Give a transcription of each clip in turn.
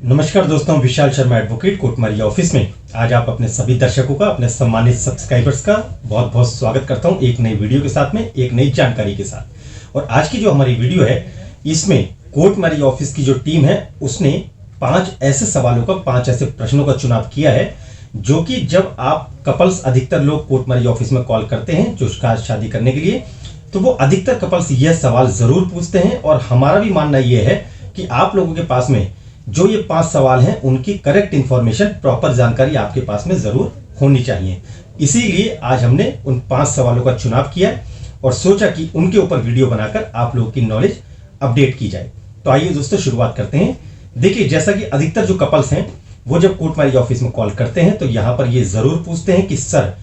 नमस्कार दोस्तों, Vishal Sharma advocate कोटमरिया office में आज आप अपने सभी दर्शकों का, अपने सम्मानित सब्सक्राइबर्स का बहुत बहुत स्वागत करता हूं एक नई वीडियो के साथ में, एक नई जानकारी के साथ। और आज की जो हमारी वीडियो है, इसमें कोटमरिया ऑफिस की जो टीम है उसने 5 ऐसे सवालों का, 5 ऐसे प्रश्नों का चुनाव किया है जो कि जब आप कपल्स, अधिकतर लोग कोटमरिया ऑफिस में कॉल करते हैं जो शादी करने के लिए, तो वो अधिकतर कपल्स यह सवाल जरूर पूछते हैं। और हमारा भी मानना यह है कि आप लोगों के पास में जो ये 5 सवाल हैं उनकी करेक्ट इंफॉर्मेशन, प्रॉपर जानकारी आपके पास में जरूर होनी चाहिए। इसीलिए आज हमने उन 5 सवालों का चुनाव किया और सोचा कि उनके ऊपर वीडियो बनाकर आप लोगों की नॉलेज अपडेट की जाए। तो आइए दोस्तों शुरुआत करते हैं। देखिए, जैसा कि अधिकतर जो कपल्स हैं वो जब कोर्ट मैरिज ऑफिस में कॉल करते हैं तो यहाँ पर ये जरूर पूछते हैं कि सर,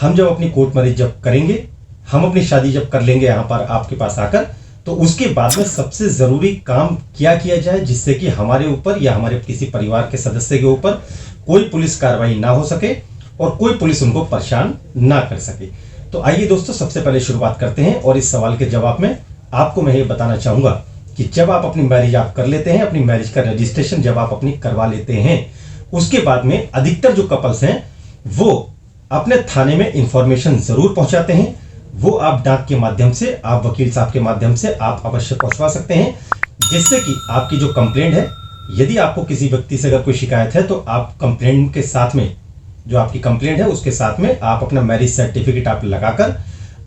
हम जब अपनी कोर्ट मैरिज जब करेंगे, हम अपनी शादी जब कर लेंगे यहाँ पर आपके पास आकर, तो उसके बाद में सबसे जरूरी काम क्या किया जाए जिससे कि हमारे ऊपर या हमारे किसी परिवार के सदस्य के ऊपर कोई पुलिस कार्रवाई ना हो सके और कोई पुलिस उनको परेशान ना कर सके। तो आइए दोस्तों, सबसे पहले शुरुआत करते हैं और इस सवाल के जवाब में आपको मैं ये बताना चाहूंगा कि जब आप अपनी मैरिज आप कर लेते हैं, अपनी मैरिज का रजिस्ट्रेशन जब आप अपनी करवा लेते हैं, उसके बाद में अधिकतर जो कपल्स हैं वो अपने थाने में इंफॉर्मेशन जरूर पहुंचाते हैं। वो आप डाक के माध्यम से, आप वकील साहब के माध्यम से आप अवश्य पहुंचवा सकते हैं, जिससे कि आपकी जो कंप्लेंट है, यदि आपको किसी व्यक्ति से अगर कोई शिकायत है तो आप कंप्लेंट के साथ में, जो आपकी कंप्लेंट है उसके साथ में आप अपना मैरिज सर्टिफिकेट आप लगाकर,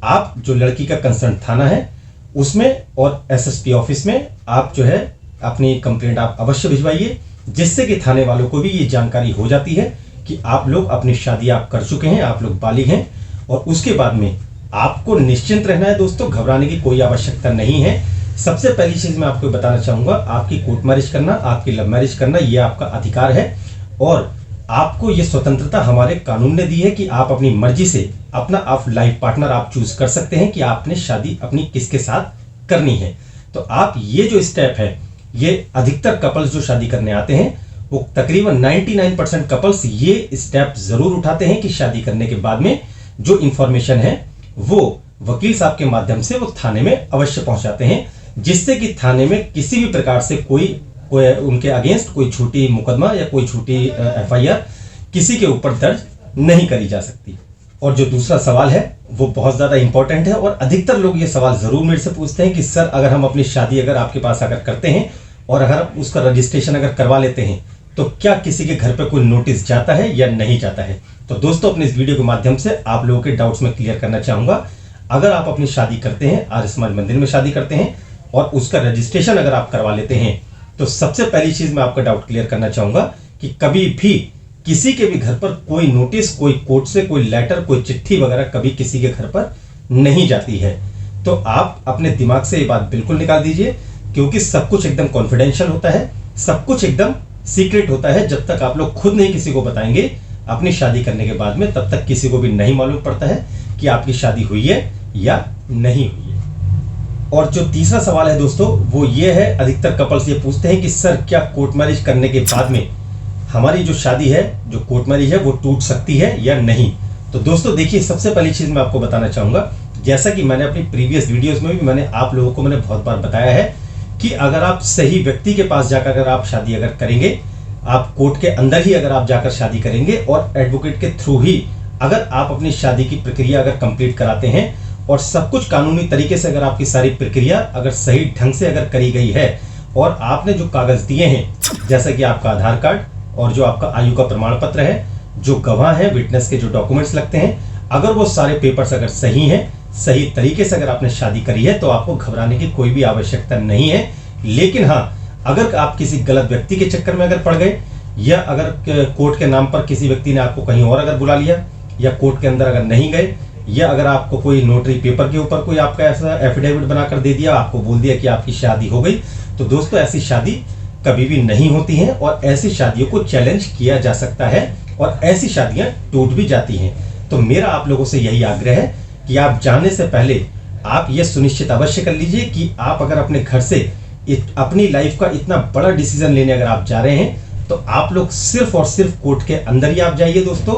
आप जो लड़की का कंसर्न थाना है उसमें और एसएसपी ऑफिस में आप जो है अपनी कंप्लेंट आप अवश्य भिजवाइए, जिससे कि थाने वालों को भी ये जानकारी हो जाती है कि आप लोग अपनी शादी आप कर चुके हैं, आप लोग बालिग हैं। और उसके बाद में आपको निश्चिंत रहना है दोस्तों, घबराने की कोई आवश्यकता नहीं है। सबसे पहली चीज मैं आपको बताना चाहूंगा, आपकी कोर्ट मैरिज करना, आपकी लव मैरिज करना, यह आपका अधिकार है और आपको यह स्वतंत्रता हमारे कानून ने दी है कि आप अपनी मर्जी से अपना आप लाइफ पार्टनर आप चूज कर सकते हैं कि आपने शादी अपनी किसके साथ करनी है। तो आप ये जो स्टेप है, ये अधिकतर कपल्स जो शादी करने आते हैं वो तकरीबन 99% कपल्स ये स्टेप जरूर उठाते हैं कि शादी करने के बाद में जो इंफॉर्मेशन है वो वकील साहब के माध्यम से वो थाने में अवश्य पहुंचाते हैं, जिससे कि थाने में किसी भी प्रकार से कोई उनके अगेंस्ट कोई झूठी मुकदमा या कोई झूठी एफआईआर किसी के ऊपर दर्ज नहीं करी जा सकती। और जो दूसरा सवाल है वो बहुत ज्यादा इंपॉर्टेंट है और अधिकतर लोग ये सवाल जरूर मेरे से पूछते हैं कि सर, अगर हम अपनी शादी अगर आपके पास अगर करते हैं और अगर उसका रजिस्ट्रेशन अगर करवा लेते हैं तो क्या किसी के घर पे कोई नोटिस जाता है या नहीं जाता है। तो दोस्तों, अपने इस वीडियो के माध्यम से आप लोगों के डाउट्स में क्लियर करना चाहूंगा। अगर आप अपनी शादी करते हैं, आर्य समाज मंदिर में शादी करते हैं और उसका रजिस्ट्रेशन अगर आप करवा लेते हैं, तो सबसे पहली चीज मैं आपका डाउट क्लियर करना चाहूंगा कि कभी भी किसी के भी घर पर कोई नोटिस, कोई कोर्ट से कोई लेटर, कोई चिट्ठी वगैरह कभी किसी के घर पर नहीं जाती है। तो आप अपने दिमाग से ये बात बिल्कुल निकाल दीजिए, क्योंकि सब कुछ एकदम कॉन्फिडेंशियल होता है, सब कुछ एकदम सीक्रेट होता है। जब तक आप लोग खुद नहीं किसी को बताएंगे अपनी शादी करने के बाद में, तब तक किसी को भी नहीं मालूम पड़ता है कि आपकी शादी हुई है या नहीं हुई है। और जो तीसरा सवाल है दोस्तों वो ये है, अधिकतर कपल्स ये पूछते हैं कि सर, क्या कोर्ट मैरिज करने के बाद में हमारी जो शादी है, जो कोर्ट मैरिज है, वो टूट सकती है या नहीं। तो दोस्तों देखिए, सबसे पहली चीज मैं आपको बताना चाहूंगा, जैसा कि मैंने अपनी प्रीवियस वीडियोस में भी मैंने आप लोगों को बहुत बार बताया है कि अगर आप सही व्यक्ति के पास जाकर अगर आप शादी अगर करेंगे, आप कोर्ट के अंदर ही अगर आप जाकर शादी करेंगे और एडवोकेट के थ्रू ही अगर आप अपनी शादी की प्रक्रिया अगर कंप्लीट कराते हैं और सब कुछ कानूनी तरीके से अगर आपकी सारी प्रक्रिया अगर सही ढंग से अगर करी गई है और आपने जो कागज दिए हैं, जैसे कि आपका आधार कार्ड और जो आपका आयु का प्रमाण पत्र है, जो गवाह है, विटनेस के जो डॉक्यूमेंट्स लगते हैं, अगर वो सारे पेपर्स अगर सही हैं, सही तरीके से अगर आपने शादी करी है, तो आपको घबराने की कोई भी आवश्यकता नहीं है। लेकिन हाँ, अगर आप किसी गलत व्यक्ति के चक्कर में अगर पड़ गए या अगर कोर्ट के नाम पर किसी व्यक्ति ने आपको कहीं और अगर बुला लिया या कोर्ट के अंदर अगर नहीं गए या अगर आपको कोई नोटरी पेपर के ऊपर कोई आपका ऐसा एफिडेविट बनाकर दे दिया, आपको बोल दिया कि आपकी शादी हो गई, तो दोस्तों ऐसी शादी कभी भी नहीं होती है और ऐसी शादियों को चैलेंज किया जा सकता है और ऐसी शादियां टूट भी जाती हैं। तो मेरा आप लोगों से यही आग्रह है कि आप जाने से पहले आप ये सुनिश्चित अवश्य कर लीजिए कि आप अगर अपने घर से अपनी लाइफ का इतना बड़ा डिसीजन लेने अगर आप जा रहे हैं तो आप लोग सिर्फ और सिर्फ कोर्ट के अंदर ही आप जाइए दोस्तों।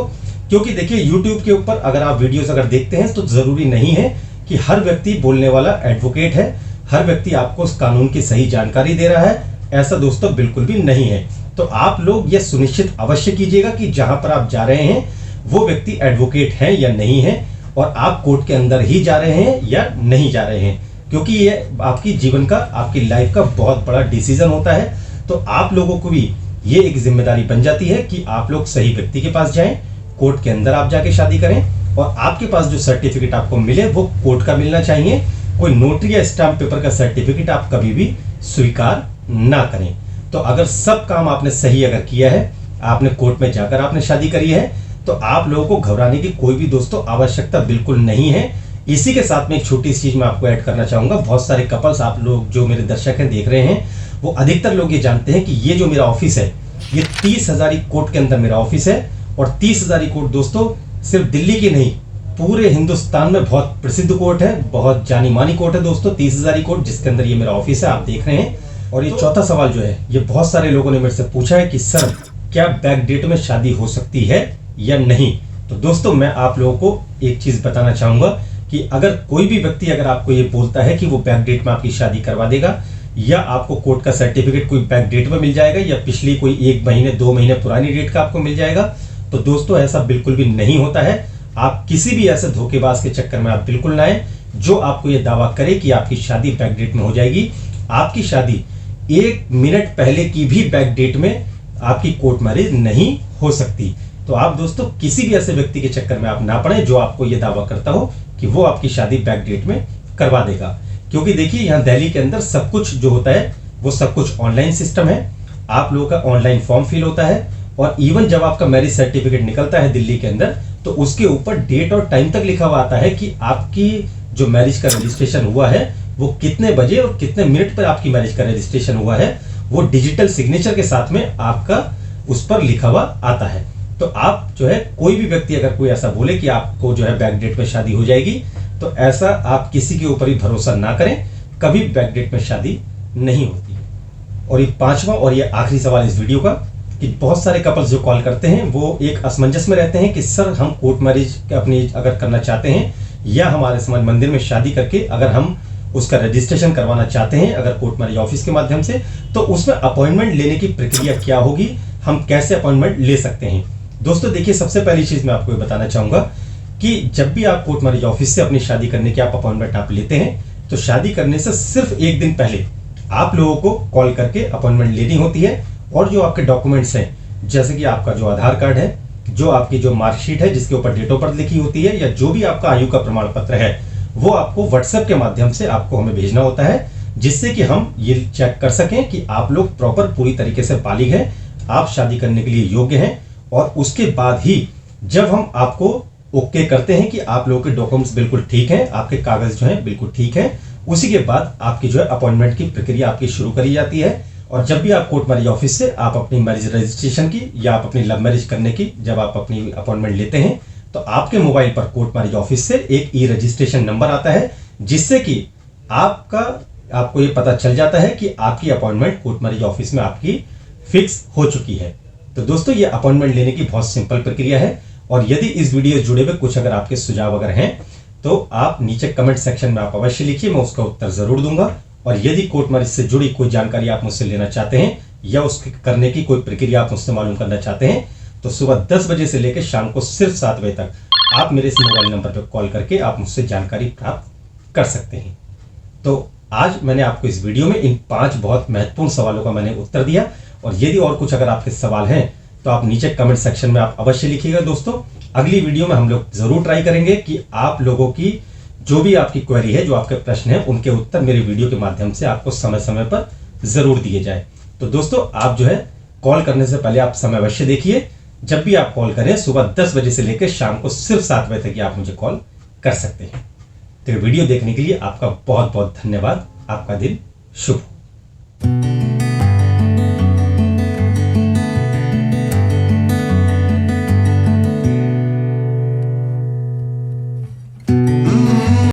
क्योंकि देखिए, YouTube के ऊपर अगर आप वीडियोस अगर देखते हैं तो जरूरी नहीं है कि हर व्यक्ति बोलने वाला एडवोकेट है, हर व्यक्ति आपको उस कानून की सही जानकारी दे रहा है, ऐसा दोस्तों बिल्कुल भी नहीं है। तो आप लोग यह सुनिश्चित अवश्य कीजिएगा कि जहां पर आप जा रहे हैं वो व्यक्ति एडवोकेट है या नहीं है, और आप कोर्ट के अंदर ही जा रहे हैं या नहीं जा रहे हैं, क्योंकि ये आपकी जीवन का, आपकी लाइफ का बहुत बड़ा डिसीजन होता है। तो आप लोगों को भी ये एक जिम्मेदारी बन जाती है कि आप लोग सही व्यक्ति के पास जाएं, कोर्ट के अंदर आप जाके शादी करें, और आपके पास जो सर्टिफिकेट आपको मिले वो कोर्ट का मिलना चाहिए। कोई नोटरी या स्टाम्प पेपर का सर्टिफिकेट आप कभी भी स्वीकार ना करें। तो अगर सब काम आपने सही अगर किया है, आपने कोर्ट में जाकर आपने शादी करी है, तो आप लोगों को घबराने की कोई भी दोस्तों आवश्यकता बिल्कुल नहीं है। इसी के साथ में एक छोटी सी चीज मैं आपको ऐड करना चाहूंगा। बहुत सारे कपल्स, आप लोग जो मेरे दर्शक हैं देख रहे हैं, वो अधिकतर लोग ये जानते हैं कि ये जो मेरा ऑफिस है ये 30 हजारी कोर्ट के अंदर मेरा ऑफिस है। और 30 हजारी कोर्ट दोस्तों सिर्फ दिल्ली की नहीं, पूरे हिंदुस्तान में बहुत प्रसिद्ध कोर्ट है, बहुत जानी मानी कोर्ट है दोस्तों, 30 हजारी कोर्ट, जिसके अंदर ये मेरा ऑफिस है, आप देख रहे हैं। और ये चौथा सवाल जो है, ये बहुत सारे लोगों ने मेरे से पूछा है कि सर क्या बैक डेट में शादी हो सकती है या नहीं। तो दोस्तों मैं आप लोगों को एक चीज बताना चाहूंगा कि अगर कोई भी व्यक्ति अगर आपको ये बोलता है कि वो बैक डेट में आपकी शादी करवा देगा, या आपको कोर्ट का सर्टिफिकेट कोई बैक डेट में मिल जाएगा, या पिछली कोई 1 महीने 2 महीने पुरानी डेट का आपको मिल जाएगा, तो दोस्तों ऐसा बिल्कुल भी नहीं होता है। आप किसी भी ऐसे धोखेबाज के चक्कर में आप बिल्कुल ना आए जो आपको ये दावा करे कि आपकी शादी बैक डेट में हो जाएगी। आपकी शादी 1 मिनट पहले की भी बैक डेट में आपकी कोर्ट मैरिज नहीं हो सकती। तो आप दोस्तों किसी भी ऐसे व्यक्ति के चक्कर में आप ना पड़े जो आपको ये दावा करता हो कि वो आपकी शादी बैक डेट में करवा देगा। क्योंकि देखिए यहाँ दिल्ली के अंदर सब कुछ जो होता है वो सब कुछ ऑनलाइन सिस्टम है। आप लोगों का ऑनलाइन फॉर्म फिल होता है, और इवन जब आपका मैरिज सर्टिफिकेट निकलता है दिल्ली के अंदर, तो उसके ऊपर डेट और टाइम तक लिखा हुआ आता है कि आपकी जो मैरिज का रजिस्ट्रेशन हुआ है वो कितने बजे और कितने मिनट पर आपकी मैरिज का रजिस्ट्रेशन हुआ है। वो डिजिटल सिग्नेचर के साथ में आपका उस पर लिखा हुआ आता है। तो आप जो है, कोई भी व्यक्ति अगर कोई ऐसा बोले कि आपको जो है बैक डेट में शादी हो जाएगी, तो ऐसा आप किसी के ऊपर ही भरोसा ना करें, कभी बैक डेट में शादी नहीं होती। और ये 5वां और ये आखिरी सवाल इस वीडियो का, कि बहुत सारे कपल्स जो कॉल करते हैं वो एक असमंजस में रहते हैं कि सर हम कोर्ट मैरिज अपनी अगर करना चाहते हैं, या हमारे समाज मंदिर में शादी करके अगर हम उसका रजिस्ट्रेशन करवाना चाहते हैं अगर कोर्ट मैरिज ऑफिस के माध्यम से, तो उसमें अपॉइंटमेंट लेने की प्रक्रिया क्या होगी, हम कैसे अपॉइंटमेंट ले सकते हैं। दोस्तों देखिए, सबसे पहली चीज मैं आपको बताना चाहूंगा कि जब भी आप कोर्ट मैरिज ऑफिस से अपनी शादी करने की आप अपॉइंटमेंट आप लेते हैं, तो शादी करने से सिर्फ 1 दिन पहले आप लोगों को कॉल करके अपॉइंटमेंट लेनी होती है। और जो आपके डॉक्यूमेंट्स हैं, जैसे कि आपका जो आधार कार्ड है, जो आपकी जो मार्कशीट है जिसके ऊपर डेट ऑफ बर्थ लिखी होती है, या जो भी आपका आयु का प्रमाण पत्र है, वो आपको व्हाट्सएप के माध्यम से आपको हमें भेजना होता है, जिससे कि हम ये चेक कर सकें कि आप लोग प्रॉपर पूरी तरीके से बालिग हैं, आप शादी करने के लिए योग्य हैं। और उसके बाद ही जब हम आपको ओके करते हैं कि आप लोगों के डॉक्यूमेंट्स बिल्कुल ठीक हैं, आपके कागज जो हैं बिल्कुल ठीक हैं, उसी के बाद आपकी जो है अपॉइंटमेंट की प्रक्रिया आपकी शुरू करी जाती है। और जब भी आप कोर्ट मैरिज ऑफिस से आप अपनी मैरिज रजिस्ट्रेशन की या आप अपनी लव मैरिज करने की जब आप अपनी अपॉइंटमेंट लेते हैं, तो आपके मोबाइल पर कोर्ट मैरिज ऑफिस से एक ई रजिस्ट्रेशन नंबर आता है, जिससे कि आपको ये पता चल जाता है कि आपकी अपॉइंटमेंट कोर्ट मैरिज ऑफिस में आपकी फिक्स हो चुकी है। तो दोस्तों ये अपॉइंटमेंट लेने की बहुत सिंपल प्रक्रिया है। और यदि इस वीडियो से जुड़े हुए कुछ अगर आपके सुझाव अगर हैं, तो आप नीचे कमेंट सेक्शन में आप अवश्य लिखिए, मैं उसका उत्तर जरूर दूंगा। और यदि कोर्ट मैरिज से जुड़ी कोई जानकारी आप मुझसे लेना चाहते हैं, या उसके करने की कोई प्रक्रिया आप मुझसे मालूम करना चाहते हैं, तो सुबह 10 बजे से लेकर शाम को सिर्फ 7 बजे तक आप मेरे इस मोबाइल नंबर पर कॉल करके आप मुझसे जानकारी प्राप्त कर सकते हैं। तो आज मैंने आपको इस वीडियो में इन 5 बहुत महत्वपूर्ण सवालों का मैंने उत्तर दिया। और यदि और कुछ अगर आपके सवाल हैं, तो आप नीचे कमेंट सेक्शन में आप अवश्य लिखिएगा। दोस्तों अगली वीडियो में हम लोग जरूर ट्राई करेंगे कि आप लोगों की जो भी आपकी क्वेरी है, जो आपके प्रश्न है, उनके उत्तर मेरे वीडियो के माध्यम से आपको समय समय पर जरूर दिए जाए। तो दोस्तों आप जो है कॉल करने से पहले आप समय अवश्य देखिए। जब भी आप कॉल करें सुबह 10 बजे से लेकर शाम को सिर्फ 7 बजे तक आप मुझे कॉल कर सकते हैं। तो वीडियो देखने के लिए आपका बहुत बहुत धन्यवाद। आपका दिन शुभ।